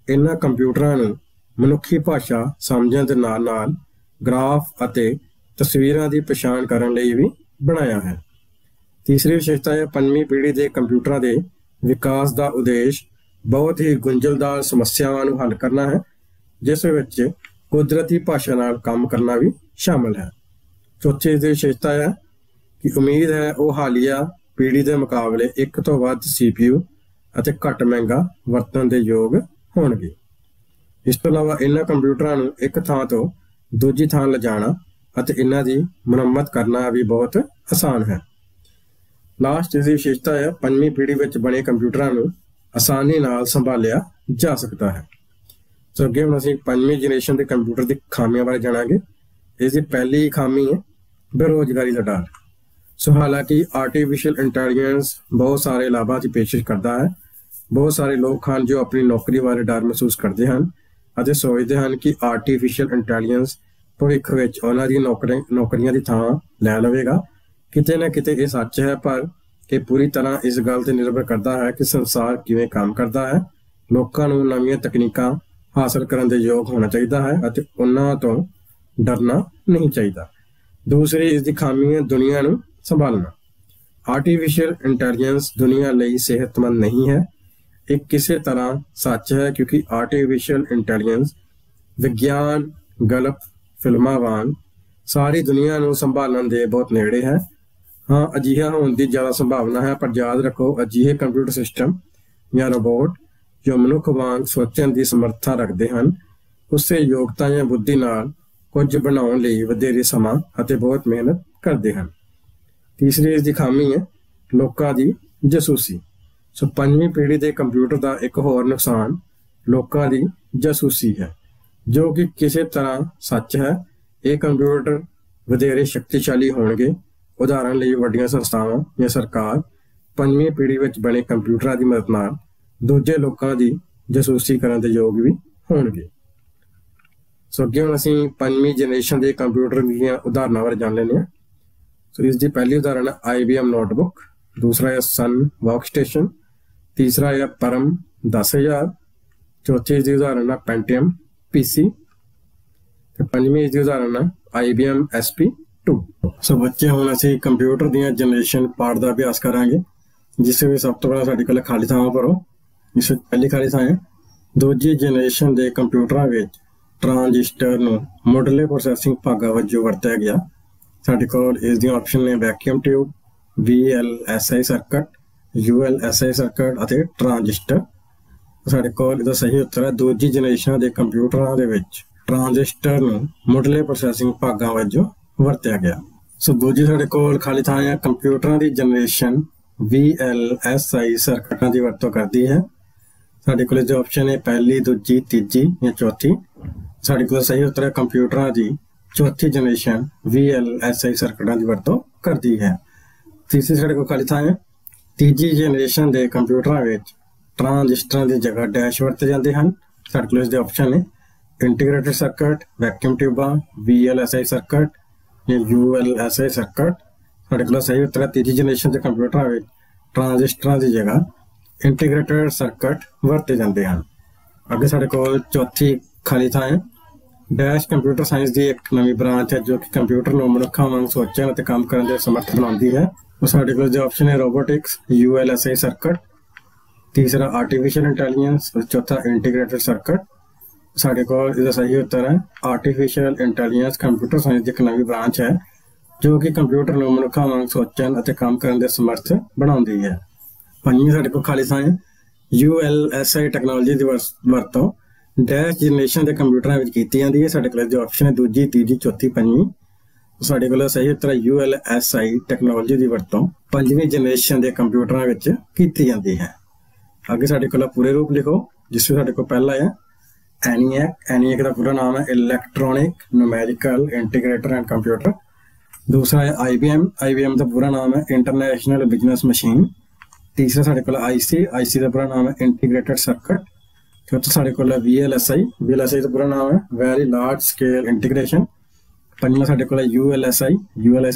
ਇਹਨਾਂ ਕੰਪਿਊਟਰਾਂ ਨੂੰ ਮਨੁੱਖੀ ਭਾਸ਼ਾ ਸਮਝਣ ਦੇ ਨਾਲ ਨਾਲ ਗ੍ਰਾਫ ਅਤੇ ਤਸਵੀਰਾਂ ਦੀ ਪਛਾਣ ਕਰਨ ਲਈ ਵੀ ਬਣਾਇਆ ਹੈ। ਤੀਸਰੀ ਵਿਸ਼ੇਸ਼ਤਾ ਹੈ ਪੰਜਵੀਂ ਪੀੜ੍ਹੀ ਦੇ ਕੰਪਿਊਟਰਾਂ ਦੇ ਵਿਕਾਸ ਦਾ ਉਦੇਸ਼ ਬਹੁਤ ਹੀ ਗੁੰਝਲਦਾਰ ਸਮੱਸਿਆਵਾਂ ਨੂੰ ਹੱਲ ਕਰਨਾ ਹੈ, ਜਿਸ ਵਿੱਚ ਕੁਦਰਤੀ ਭਾਸ਼ਾ ਨਾਲ ਕੰਮ ਕਰਨਾ ਵੀ ਸ਼ਾਮਲ ਹੈ। ਚੌਥੀ ਦੀ ਵਿਸ਼ੇਸ਼ਤਾ ਹੈ ਕਿ ਉਮੀਦ ਹੈ ਉਹ ਹਾਲੀਆ ਪੀੜ੍ਹੀ ਦੇ ਮੁਕਾਬਲੇ ਇੱਕ ਤੋਂ ਵੱਧ CPU ਅਤੇ ਘੱਟ ਮਹਿੰਗਾ ਵਰਤਣ ਦੇ ਯੋਗ ਹੋਣਗੇ। ਇਸ ਤੋਂ ਇਲਾਵਾ ਇਹਨਾਂ ਕੰਪਿਊਟਰਾਂ ਨੂੰ ਇੱਕ ਥਾਂ ਤੋਂ ਦੂਜੀ ਥਾਂ ਲਿਜਾਣਾ ਅਤੇ ਇਹਨਾਂ ਦੀ ਮੁਰੰਮਤ ਕਰਨਾ ਵੀ ਬਹੁਤ ਆਸਾਨ ਹੈ। ਲਾਸਟ ਦੀ ਵਿਸ਼ੇਸ਼ਤਾ ਹੈ ਪੰਜਵੀਂ ਪੀੜ੍ਹੀ ਵਿੱਚ ਬਣੇ ਕੰਪਿਊਟਰਾਂ ਨੂੰ ਆਸਾਨੀ ਨਾਲ ਸੰਭਾਲਿਆ ਜਾ ਸਕਦਾ ਹੈ। ਸੋ ਅੱਗੇ ਹੁਣ ਅਸੀਂ ਪੰਜਵੀਂ ਜਨਰੇਸ਼ਨ ਦੇ ਕੰਪਿਊਟਰ ਦੀ ਖਾਮੀਆਂ ਬਾਰੇ ਜਾਣਾਂਗੇ। ਇਸ ਦੀ ਪਹਿਲੀ ਖਾਮੀ ਹੈ ਬੇਰੁਜ਼ਗਾਰੀ ਦਾ ਡਰ। ਸੋ ਹਾਲਾਂਕਿ ਆਰਟੀਫਿਸ਼ੀਅਲ ਇੰਟੈਲੀਜੈਂਸ ਬਹੁਤ ਸਾਰੇ ਲਾਭਾਂ ਦੀ ਪੇਸ਼ਕਸ਼ ਕਰਦਾ ਹੈ, ਬਹੁਤ ਸਾਰੇ ਲੋਕ ਹਨ ਜੋ ਆਪਣੀ ਨੌਕਰੀ ਬਾਰੇ ਡਰ ਮਹਿਸੂਸ ਕਰਦੇ ਹਨ ਅਤੇ ਸੋਚਦੇ ਹਨ ਕਿ ਆਰਟੀਫਿਸ਼ੀਅਲ ਇੰਟੈਲੀਜੈਂਸ ਭਵਿੱਖ ਵਿੱਚ ਉਹਨਾਂ ਦੀ ਨੌਕਰੀਆਂ ਦੀ ਥਾਂ ਲੈ ਲਵੇਗਾ। ਕਿਤੇ ਨਾ ਕਿਤੇ ਇਹ ਸੱਚ ਹੈ, ਪਰ ਇਹ ਪੂਰੀ ਤਰ੍ਹਾਂ ਇਸ ਗੱਲ 'ਤੇ ਨਿਰਭਰ ਕਰਦਾ ਹੈ ਕਿ ਸੰਸਾਰ ਕਿਵੇਂ ਕੰਮ ਕਰਦਾ ਹੈ। ਲੋਕਾਂ ਨੂੰ ਨਵੀਆਂ ਤਕਨੀਕਾਂ ਹਾਸਲ ਕਰਨ ਦੇ ਯੋਗ ਹੋਣਾ ਚਾਹੀਦਾ ਹੈ ਅਤੇ ਉਹਨਾਂ ਤੋਂ ਡਰਨਾ ਨਹੀਂ ਚਾਹੀਦਾ। ਦੂਸਰੀ ਇਸ ਦੀ ਖਾਮੀ ਹੈ ਦੁਨੀਆ ਨੂੰ ਸੰਭਾਲਣਾ। ਆਰਟੀਫਿਸ਼ੀਅਲ ਇੰਟੈਲੀਜੈਂਸ ਦੁਨੀਆ ਲਈ ਸਿਹਤਮੰਦ ਨਹੀਂ ਹੈ। ਇਹ ਕਿਸੇ ਤਰ੍ਹਾਂ ਸੱਚ ਹੈ ਕਿਉਂਕਿ ਆਰਟੀਫਿਸ਼ੀਅਲ ਇੰਟੈਲੀਜੈਂਸ ਵਿਗਿਆਨ ਗਲਪ ਫਿਲਮਾਂ ਵਾਂਗ ਸਾਰੀ ਦੁਨੀਆ ਨੂੰ ਸੰਭਾਲਣ ਦੇ ਬਹੁਤ ਨੇੜੇ ਹੈ। ਹਾਂ, ਅਜਿਹਾ ਹੋਣ ਦੀ ਜ਼ਿਆਦਾ ਸੰਭਾਵਨਾ ਹੈ, ਪਰ ਯਾਦ ਰੱਖੋ ਅਜਿਹੇ ਕੰਪਿਊਟਰ ਸਿਸਟਮ ਜਾਂ ਰੋਬੋਟ ਜੋ ਮਨੁੱਖ ਵਾਂਗ ਸੋਚਣ ਦੀ ਸਮਰੱਥਾ ਰੱਖਦੇ ਹਨ, ਉਸੇ ਯੋਗਤਾ ਜਾਂ ਬੁੱਧੀ ਨਾਲ ਕੁਝ ਬਣਾਉਣ ਲਈ ਵਧੇਰੇ ਸਮਾਂ ਅਤੇ ਬਹੁਤ ਮਿਹਨਤ ਕਰਦੇ ਹਨ। ਤੀਸਰੀ ਇਸ ਦੀ ਖਾਮੀ ਹੈ ਲੋਕਾਂ ਦੀ ਜਾਸੂਸੀ। ਸੋ ਪੰਜਵੀਂ ਪੀੜ੍ਹੀ ਦੇ ਕੰਪਿਊਟਰ ਦਾ ਇੱਕ ਹੋਰ ਨੁਕਸਾਨ ਲੋਕਾਂ ਦੀ ਜਾਸੂਸੀ ਹੈ, ਜੋ ਕਿ ਕਿਸੇ ਤਰ੍ਹਾਂ ਸੱਚ ਹੈ। ਇਹ ਕੰਪਿਊਟਰ ਵਧੇਰੇ ਸ਼ਕਤੀਸ਼ਾਲੀ ਹੋਣਗੇ। ਉਦਾਹਰਨ ਲਈ ਵੱਡੀਆਂ ਸੰਸਥਾਵਾਂ ਜਾਂ ਸਰਕਾਰ ਪੰਜਵੀਂ ਪੀੜ੍ਹੀ ਵਿੱਚ ਬਣੇ ਕੰਪਿਊਟਰਾਂ ਦੀ ਮਦਦ ਨਾਲ ਦੂਜੇ ਲੋਕਾਂ ਦੀ ਜਾਸੂਸੀ ਕਰਨ ਦੇ ਯੋਗ ਵੀ ਹੋਣਗੇ। ਸੋ ਅੱਗੇ ਹੁਣ ਅਸੀਂ ਪੰਜਵੀਂ ਜਨਰੇਸ਼ਨ ਦੇ ਕੰਪਿਊਟਰ ਦੀਆਂ ਉਦਾਹਰਨਾਂ ਬਾਰੇ ਜਾਣ ਲੈਂਦੇ ਹਾਂ। ਸੋ ਇਸ ਦੀ ਪਹਿਲੀ ਉਦਾਹਰਨ ਹੈ IBM ਨੋਟਬੁੱਕ, ਦੂਸਰਾ ਹੈ ਸਨ ਵਰਕਸਟੇਸ਼ਨ, ਤੀਸਰਾ ਹੈ ਪਰਮ 10,000, ਚੌਥੀ ਇਸ ਦੀ ਉਦਾਹਰਨ ਹੈ ਪੈਂਟੀਅਮ PC ਤੇ ਪੰਜਵੀਂ ਇਸ ਦੀ ਉਦਾਹਰਨ ਹੈ IBM SP2। ਸੋ ਬੱਚੇ ਹੁਣ ਅਸੀਂ ਕੰਪਿਊਟਰ ਦੀਆਂ ਜਨਰੇਸ਼ਨ ਪਾਰਟ ਦਾ ਅਭਿਆਸ ਕਰਾਂਗੇ, ਜਿਸ ਵਿੱਚ ਸਭ ਤੋਂ ਪਹਿਲਾਂ ਸਾਡੇ ਕੋਲ ਖਾਲੀ ਥਾਂ ਭਰੋ। ਇਸ ਵਿੱਚ ਪਹਿਲੀ ਖਾਲੀ ਥਾਂ ਹੈ ਦੂਜੀ ਜਨਰੇਸ਼ਨ ਦੇ ਕੰਪਿਊਟਰਾਂ ਵਿੱਚ ਟਰਾਂਜਿਸਟਰ ਨੂੰ ਮੁੱਢਲੇ ਪ੍ਰੋਸੈਸਿੰਗ ਭਾਗਾਂ ਵਜੋਂ ਵਰਤਿਆ ਗਿਆ। ਸਾਡੇ ਕੋਲ ਇਸ ਦੀਆਂ ਆਪਸ਼ਨ ਨੇ vacuum tube, VLSI circuit, ULSI circuit ਅਤੇ ਟਰਾਂਜਿਸਟਰ। ਸਾਡੇ ਕੋਲ ਇਹਦਾ ਸਹੀ ਉੱਤਰ ਹੈ ਦੂਜੀ ਜਨਰੇਸ਼ਨ ਦੇ ਕੰਪਿਊਟਰਾਂ ਦੇ ਵਿੱਚ ਟਰਾਂਜਿਸਟਰ ਨੂੰ ਮੁੱਢਲੇ ਪ੍ਰੋਸੈਸਿੰਗ ਭਾਗਾਂ ਵਜੋਂ ਵਰਤਿਆ ਗਿਆ। ਸੋ ਦੂਜੀ ਸਾਡੇ ਕੋਲ ਖਾਲੀ ਥਾਂ ਹੈ ਕੰਪਿਊਟਰਾਂ ਦੀ ਜਨਰੇਸ਼ਨ VLSI ਸਰਕਟਾਂ ਦੀ ਵਰਤੋਂ ਕਰਦੀ ਹੈ। ਸਾਡੇ ਕੋਲ ਜੋ ਆਪਸ਼ਨ ਹੈ ਪਹਿਲੀ, ਦੂਜੀ, ਤੀਜੀ ਜਾਂ ਚੌਥੀ। ਸਾਡੇ ਕੋਲ ਸਹੀ ਉੱਤਰ ਹੈ ਕੰਪਿਊਟਰਾਂ ਦੀ ਚੌਥੀ ਜਨਰੇਸ਼ਨ VLSI ਸਰਕਟਾਂ ਦੀ ਵਰਤੋਂ ਕਰਦੀ ਹੈ। ਤੀਸਰੀ ਸਾਡੇ ਕੋਲ ਖਾਲੀ ਥਾਂ ਹੈ ਤੀਜੀ ਜਨਰੇਸ਼ਨ ਦੇ ਕੰਪਿਊਟਰਾਂ ਵਿੱਚ ਟਰਾਂਜਿਸਟਰਾਂ ਦੀ ਜਗ੍ਹਾ ਡੈਸ਼ ਵਰਤੇ ਜਾਂਦੇ ਹਨ। ਸਾਡੇ ਕੋਲ ਇਸ ਦੇ ਆਪਸ਼ਨ ਨੇ ਇੰਟੀਗ੍ਰੇਟਡ ਸਰਕਟ, ਵੈਕਿਊਮ ਟਿਊਬਾਂ, VLSI ਸਰਕਟ ਜਾਂ ULSI ਸਰਕਟ। ਸਾਡੇ ਕੋਲ ਸਹੀ ਉੱਤਰ ਹੈ ਤੀਜੀ ਜਨਰੇਸ਼ਨ ਦੇ ਕੰਪਿਊਟਰਾਂ ਵਿੱਚ ਟਰਾਂਜਿਸਟਰਾਂ ਦੀ ਜਗ੍ਹਾ ਇੰਟੀਗ੍ਰੇਟਡ ਸਰਕਟ ਵਰਤੇ ਜਾਂਦੇ ਹਨ। ਅੱਗੇ ਸਾਡੇ ਕੋਲ ਚੌਥੀ ਖਾਲੀ ਥਾਂ ਹੈ ਡੈਸ਼ ਕੰਪਿਊਟਰ ਸਾਇੰਸ ਦੀ ਇੱਕ ਨਵੀਂ ਬ੍ਰਾਂਚ ਹੈ ਜੋ ਕਿ ਕੰਪਿਊਟਰ ਨੂੰ ਮਨੁੱਖਾਂ ਵਾਂਗ ਸੋਚਣ ਅਤੇ ਕੰਮ ਕਰਨ ਦੇ ਸਮਰੱਥ ਬਣਾਉਂਦੀ ਹੈ। ਉਹ ਸਾਡੇ ਕੋਲ ਜੋ ਆਪਸ਼ਨ ਹੈ ਰੋਬੋਟਿਕਸ, ULSI ਸਰਕਟ, ਤੀਸਰਾ ਆਰਟੀਫਿਸ਼ੀਅਲ ਇੰਟੈਲੀਜੈਂਸ, ਚੌਥਾ ਇੰਟੀਗ੍ਰੇਟਡ ਸਰਕਟ। ਸਾਡੇ ਕੋਲ ਇਹਦਾ ਸਹੀ ਉੱਤਰ ਹੈ ਆਰਟੀਫਿਸ਼ੀਅਲ ਇੰਟੈਲੀਜੈਂਸ ਕੰਪਿਊਟਰ ਸਾਇੰਸ ਦੀ ਇੱਕ ਨਵੀਂ ਬ੍ਰਾਂਚ ਹੈ ਜੋ ਕਿ ਕੰਪਿਊਟਰ ਨੂੰ ਮਨੁੱਖਾਂ ਵਾਂਗ ਸੋਚਣ ਅਤੇ ਕੰਮ ਕਰਨ ਦੇ ਸਮਰੱਥ ਬਣਾਉਂਦੀ ਹੈ। ਪੰਜਵੀਂ ਸਾਡੇ ਕੋਲ ਖਾਲੀ ਥਾਂ ਹੈ ULSI ਟੈਕਨੋਲੋਜੀ ਦੀ ਵਰਤੋਂ ਡੈਸ਼ ਜਨਰੇਸ਼ਨ ਦੇ ਕੰਪਿਊਟਰਾਂ ਵਿੱਚ ਕੀਤੀ ਜਾਂਦੀ ਹੈ। ਸਾਡੇ ਕੋਲ ਜੋ ਆਪਸ਼ਨ ਹੈ ਦੂਜੀ, ਤੀਜੀ, ਚੌਥੀ, ਪੰਜਵੀਂ। ਸਾਡੇ ਕੋਲ ਸਹੀ ਉੱਤਰ ਹੈ ULSI ਟੈਕਨੋਲੋਜੀ ਦੀ ਵਰਤੋਂ ਪੰਜਵੀਂ ਜਨਰੇਸ਼ਨ ਦੇ ਕੰਪਿਊਟਰਾਂ ਵਿੱਚ ਕੀਤੀ ਜਾਂਦੀ ਹੈ। ਅੱਗੇ ਸਾਡੇ ਕੋਲ ਪੂਰੇ ਰੂਪ ਲਿਖੋ, ਜਿਸ ਵਿੱਚ ਸਾਡੇ ਕੋਲ ਪਹਿਲਾ ਹੈ ENIAC। ENIAC ਦਾ ਪੂਰਾ ਨਾਮ ਹੈ ਇਲੈਕਟ੍ਰੋਨਿਕ ਨਿਊਮੈਰੀਕਲ ਇੰਟੀਗ੍ਰੇਟਰ ਐਂਡ ਕੰਪਿਊਟਰ। दूसरा है IBM का पूरा नाम है इंटरनेशनल बिजनेस मशीन। तीसरा साढ़े को IC का पूरा नाम है इंटीग्रेटेड सर्किट। चौथा साढ़े को VLSI का पूरा नाम है वेरी लार्ज स्केल इंटीग्रेशन। पंजवां साढ़े को ULSI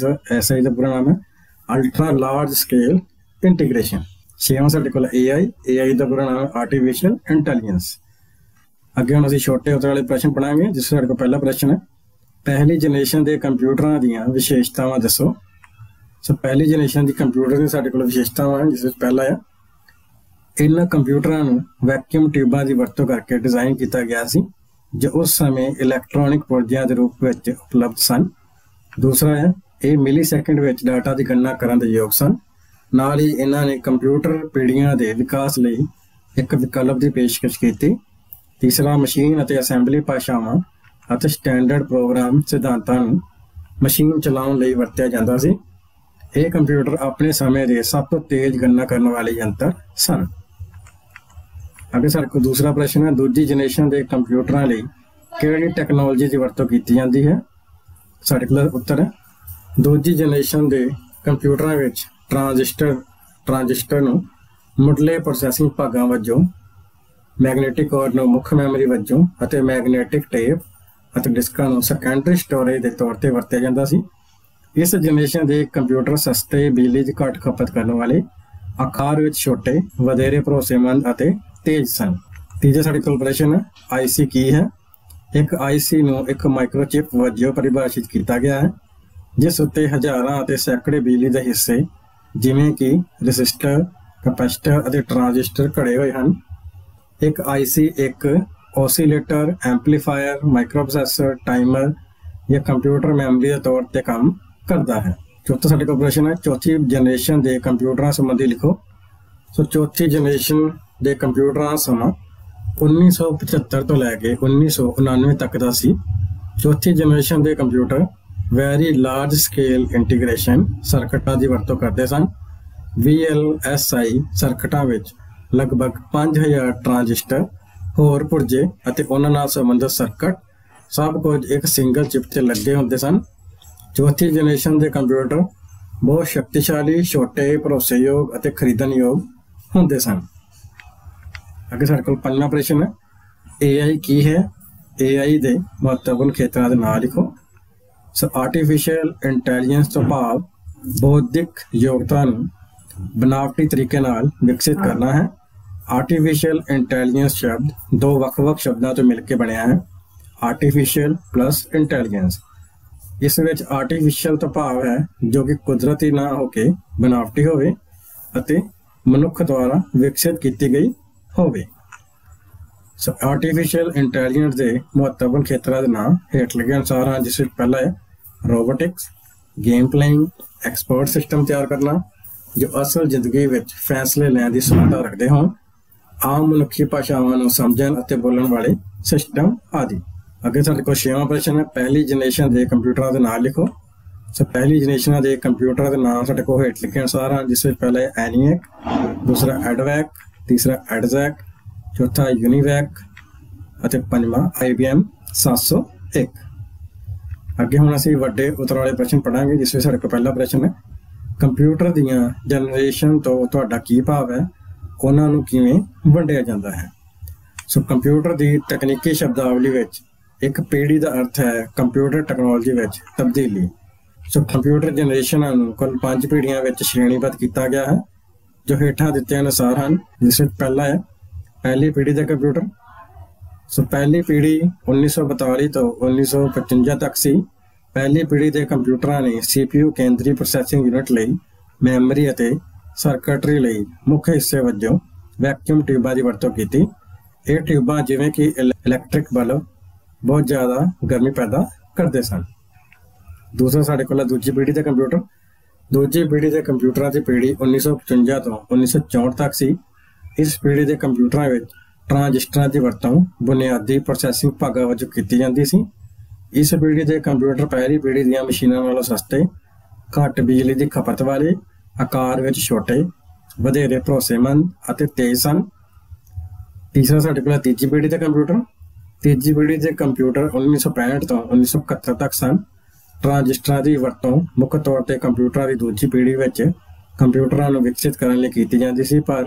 का पूरा नाम है अल्ट्रा लार्ज स्केल इंटीग्रेशन। छेवां साढ़े को AI का पूरा नाम है आर्टिफिशियल इंटैलीजेंस। अगे हम असीं छोटे उत्तर वाले प्रश्न पढ़ांगे, जिस साढ़े को पहला प्रश्न है पहली जनरेशन के कंप्यूटरों दीयां विशेषतावां दसो। सो पहली जनरेशन की कंप्यूटर की साढ़े को विशेषतावां हैं, जिस पहला है इन्हां कंप्यूटरों नूं वैक्यूम ट्यूबां की वरतों करके डिजाइन किया गया सी, जो उस समय इलैक्ट्रॉनिक पुर्जियां के रूप में उपलब्ध सन। दूसरा है ये मिली सैकेंड में डाटा की गणना करने के योग सन। नाल ही इन्हां ने कंप्यूटर पीढ़ियां के विकास लई एक विकल्प की पेशकश की। तीसरा मशीन और असैंबली भाषावां और स्टैंडर्ड प्रोग्राम सिद्धांतां नूं मशीन चलाउण लई वरतिया जांदा सी। ये कंप्यूटर अपने समय के सब तो तेज गणना करने वाले यंत्र सन। अगे साडे कोल दूसरा प्रश्न है दूजी जनरेशन के कंप्यूटरों लई किहड़ी टैक्नोलॉजी की वरतों की जाती है। साडे कोल उत्तर है दूजी जनरेशन के कंप्यूटरों में ट्रांजिस्टर नूं मुढले प्रोसैसिंग भागां वजों मैगनैटिक कोर नूं मुख मैमरी वजों अते मैगनैटिक टेप अते डिस्कां नूं सैकेंडरी स्टोरेज के तौर पर वरतिया जांदा सी। इस जनरेशन के कंप्यूटर सस्ते, बिजली की घट खपत करने वाले, आकार में छोटे, वधेरे भरोसेमंद अते तेज सन। तीजा साडे कोल प्रश्न है IC की है। एक IC नूं एक माइक्रोचिप वजों परिभाषित किया गया है, जिस उत्ते हज़ारां अते सैकड़े बिजली के हिस्से जिवें कि रजिस्टर, कैपेसिटर अते ट्रांजिस्टर घड़े हुए हैं। एक IC एक ऑसीलेटर, एंपलीफायर, माइक्रोप्रोसेसर, टाइमर या कंप्यूटर मैमरी के तौर पर काम करता है। चौथा साडे कोल प्रश्न है चौथी जनरेशन के कंप्यूटर संबंधी लिखो। सो चौथी जनरेशन के कंप्यूटर का समा 1975 तो लैके 1999 तक का सी। चौथी जनरेशन के computer very large scale integration सर्किटां की वरतों करते सन। VLSI सर्किटां विच लगभग 5000 ट्रांजिस्टर, होर पुर्जे अते उन्हां नाल संबंधित सर्किट सब कुछ एक सिंगल चिप ते लगे होंदे सन। चौथी जनरेशन के कंप्यूटर बहुत शक्तिशाली, छोटे, भरोसेयोग अते खरीदणयोग होंदे सन। अगे साडे कोल पंजवां प्रश्न है AI की है। AI के महत्वपूर्ण खेत्रों के नाम लिखो। सो आर्टिफिशियल इंटैलीजेंस तो भाव बौद्धिक योग्यता नूं बनावटी तरीके नाल विकसित करना है। आर्टिफिशियल इंटैलीजेंस शब्द दो वख-वख शब्दों तो मिलकर बनया है, आर्टिफिशियल प्लस इंटैलीजेंस। इस विच आर्टिफिशियल तो भाव है जो कि कुदरती ना होके बनावटी होवे अते मनुख द्वारा विकसित की गई होवे। सो आर्टिफिशियल इंटैलीजेंस के महत्वपूर्ण खेत्रों के नाम हेठ लिखे अनुसार हैं, जिस पहला है robotics, game playing, expert system तैयार करना जो असल जिंदगी में फैसले लैण की क्षमता रखते हों, आम मनुखी भाषावां नूं समझण अते बोलण वाले सिस्टम आदि। अगे साडे कोल छेवां प्रश्न है पहली जनरेशन के कंप्यूटरों के नाम लिखो। सो पहली जनरेशन के कंप्यूटर के नाम साडे कोल हेठ लिखे अनुसार हैं, जिस पहला है ENIAC, दूसरा EDVAC, तीसरा EDZAC, चौथा UNIVAC अते पंजवां IBM 701। अगे हुण असीं वड्डे उत्तर वाले प्रश्न पढ़ांगे, जिस साडे कोल पहला प्रश्न है कंप्यूटर दीयां जनरेशन तो तुहाडा की भाव है, उन्हां नूं किवें वंडिया जांदा है। सो कंप्यूटर की तकनीकी शब्दावली विच एक पीढ़ी का अर्थ है कंप्यूटर टैक्नोलॉजी विच तब्दीली। सो कंप्यूटर जनरेशनां नूं कुल 5 पीढ़ियां विच श्रेणीबद्ध किया गया है, जो हेठां दित्ते अनुसार हैं, जिस विच पहला है पहली पीढ़ी के कंप्यूटर। सो पहली पीढ़ी 1942 तो 1955 तक सी। पहली पीढ़ी के कंप्यूटरों ने CPU केंद्रीय प्रोसैसिंग यूनिट लई मैमरी अते सर्किटरी लई मुख्य हिस्से वजों वैक्यूम ट्यूबां की वरतों की। ये ट्यूबां जिवें कि इलैक्ट्रिक बल्ब बहुत ज़्यादा गर्मी पैदा करते सन। दूसरा साडे कोल दूजी पीढ़ी के कंप्यूटर। दूजी पीढ़ी के कंप्यूटरों की पीढ़ी 1955 तो 1964 तक सी। इस पीढ़ी के कंप्यूटरों में ट्रांजिस्टर की वरतों बुनियादी प्रोसैसिंग भागां वजों की जाती सी। इस पीढ़ी के कंप्यूटर पहली पीढ़ी दी मशीनों नालों सस्ते, घट बिजली की खपत वाले, आकार में छोटे, वधेरे भरोसेमंद अते तेज सन। तीसरा साडे कोल तीजी पीढ़ी के कंप्यूटर। तीजी पीढ़ी के कंप्यूटर 1965 तो 1971 तक सन। ट्रांजिस्टरां दी वरतों मुख्य तौर ते कंप्यूटरां दी दूजी पीढ़ी विच कंप्यूटरां नूं विकसित करन लई कीती जांदी सी, पर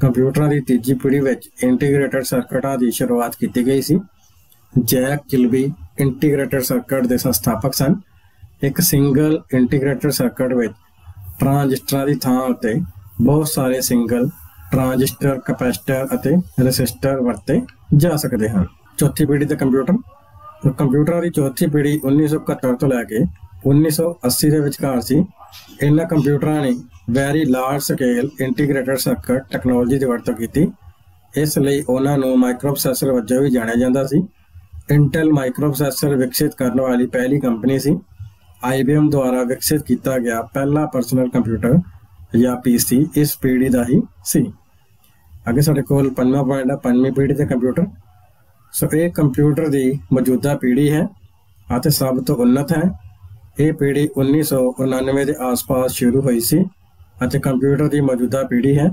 कंप्यूटरां दी तीजी पीढ़ी विच इंटीग्रेटेड सर्किटां दी शुरुआत कीती गई सी। जैक किलबी इंटीग्रेटेड सर्किट दे संस्थापक सन। एक सिंगल इंटीग्रेटेड सर्किट विच ट्रांजिस्टरां दी थां उत्ते बहुत सारे सिंगल ट्रांजिस्टर, कैपेसिटर अते रेसिस्टर वरते जा सकते हैं। चौथी पीढ़ी के कंप्यूटरां की चौथी पीढ़ी 1971 तो लैके 1980 के विचकार सी। इन्हां कंप्यूटरां ने very large scale integrated circuit technology की वरतों की, इसलिए उन्हां नूं माइक्रोप्रोसैसर वजों भी जाणिया जांदा सी। इंटेल माइक्रोप्रोसैसर विकसित करने वाली पहली कंपनी सी। IBM द्वारा विकसित किया गया पहला पर्सनल कंप्यूटर या PC इस पीढ़ी का ही सी। अगे साडे कोल पंजवां पॉइंट है पंजवीं पीढ़ी के कंप्यूटर। सो ये कंप्यूटर की मौजूदा पीढ़ी है और सब तो उन्नत है। ये पीढ़ी 1999 के आस-पास शुरू हुई सी और कंप्यूटर की मौजूदा पीढ़ी है।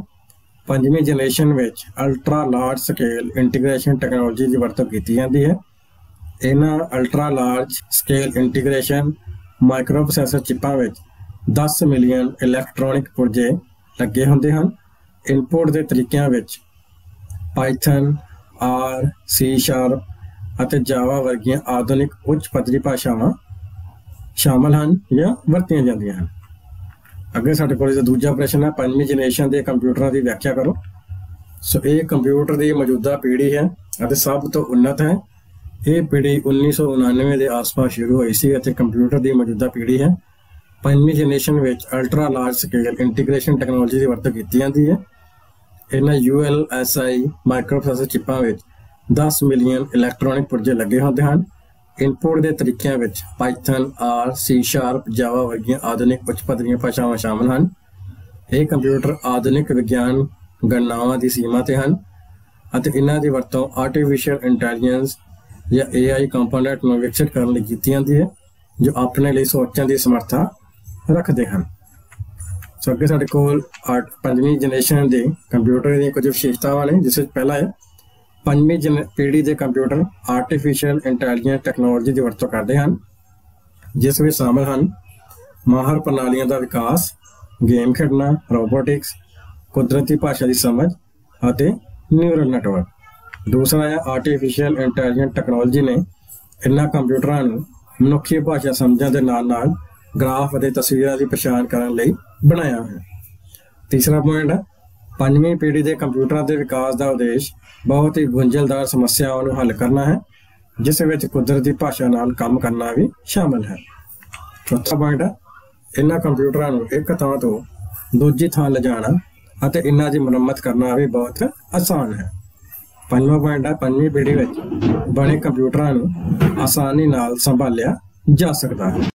पंजवीं जनरेशन में ultra large scale integration technology की वरतों की जाती है। इन्हां अल्ट्रा लार्ज स्केल इंटीग्रेशन माइक्रोप्रोसैसर चिपां विच 10 मिलियन इलैक्ट्रॉनिक पुर्जे लगे होंदे हन। इनपुट के तरीकों विच पाइथन, R, C# अते जावा वर्गियां आधुनिक उच्च पद्धरी भाषावां शामिल हैं या वरतियां जांदियां हन। अगे साडे कोल दूजा प्रश्न है पंजवीं जनरेशन के कंप्यूटरों की व्याख्या करो। सो ये कंप्यूटर की मौजूदा पीढ़ी है और सब तो उन्नत है। ये पीढ़ी 1999 के आस-पास शुरू हुई सी और कंप्यूटर की मौजूदा पीढ़ी है। पंजवीं जनरेशन में ultra large scale integration technology की वरतों की जाती है। इन्हां ULSI माइक्रोप्रोसैसर चिपां विच 10 मिलियन इलैक्ट्रॉनिक पुर्जे लगे होंदे हन। इनपुट के तरीकों विच पाइथन, R, C#, जावा वर्गियां आधुनिक उच्च पद्धरी भाषावां शामिल हैं। ये कंप्यूटर आधुनिक विज्ञान गणनावां की सीमा ते हन अते इन्हां दी वरतों आर्टिफिशियल इंटैलीजेंस या AI कंपोनेंट में विकसित करने की जाती है जो अपने लिए सोचने की समर्था रखते हैं। सो अगे साडे कोल पंजवीं जनरेशन के कंप्यूटर दी कुछ विशेषतावां ने, जिस पहला है पंजवीं पीढ़ी के कंप्यूटर आर्टिफिशियल इंटैलीजेंस टैक्नोलॉजी की वरतों करते हैं, जिस में शामिल हैं माहर प्रणालियों का विकास, गेम खेलना, रोबोटिक्स, कुदरती भाषा की समझ और न्यूरल नैटवर्क। दूसरा है आर्टिफिशियल इंटैलीजेंस टैक्नोलॉजी ने इन्हां कंप्यूटरां नूं मनुखी भाषा समझण दे नाल-नाल ग्राफ और तस्वीरों की पहचान करने लई बनाया है। तीसरा पॉइंट है पंजवीं पीढ़ी के कंप्यूटरों के विकास का उद्देश्य बहुत ही गुंझलदार समस्याओं को हल करना है, जिस विच कुदरती भाषा नाल काम करना भी शामिल है। चौथा पॉइंट है इन्हां कंप्यूटरों को एक थां तो दूजी थां ले जाना और इन्हां की मुरम्मत करना भी बहुत आसान है। पंजवां पॉइंट है पंजवीं पीढ़ी में बने कंप्यूटरों को आसानी नाल संभालिया जा सकता है।